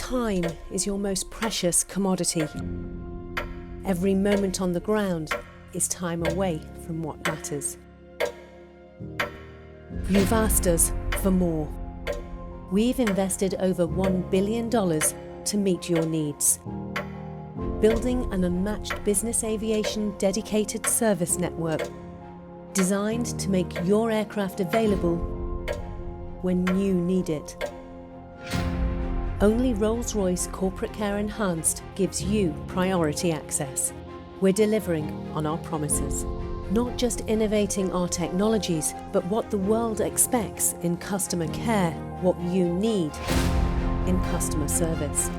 Time is your most precious commodity. Every moment on the ground is time away from what matters. You've asked us for more. We've invested over $1 billion to meet your needs. Building an unmatched business aviation dedicated service network designed to make your aircraft available when you need it. Only Rolls-Royce CorporateCare Enhanced gives you priority access. We're delivering on our promises. Not just innovating our technologies, but what the world expects in customer care, what you need in customer service.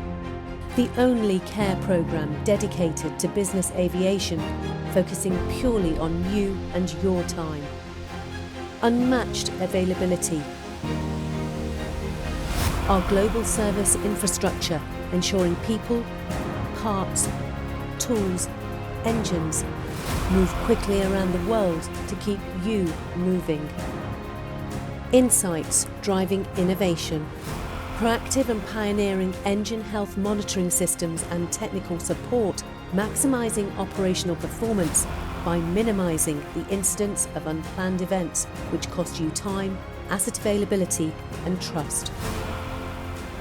The only care program dedicated to business aviation, focusing purely on you and your time. Unmatched availability. Our global service infrastructure, ensuring people, parts, tools, engines move quickly around the world to keep you moving. Insights driving innovation. Proactive and pioneering engine health monitoring systems and technical support, maximising operational performance by minimising the incidence of unplanned events which cost you time, asset availability and trust.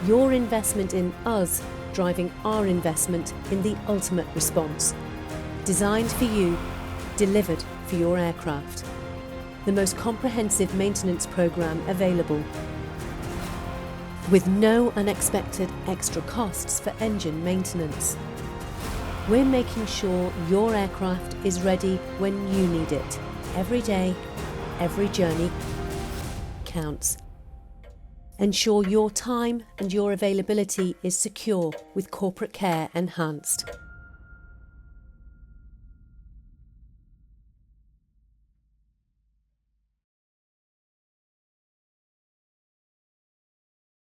Your investment in us driving our investment in the ultimate response. Designed for you, delivered for your aircraft. The most comprehensive maintenance program available. With no unexpected extra costs for engine maintenance. We're making sure your aircraft is ready when you need it. Every day, every journey counts. Ensure your time and your availability is secure with CorporateCare Enhanced.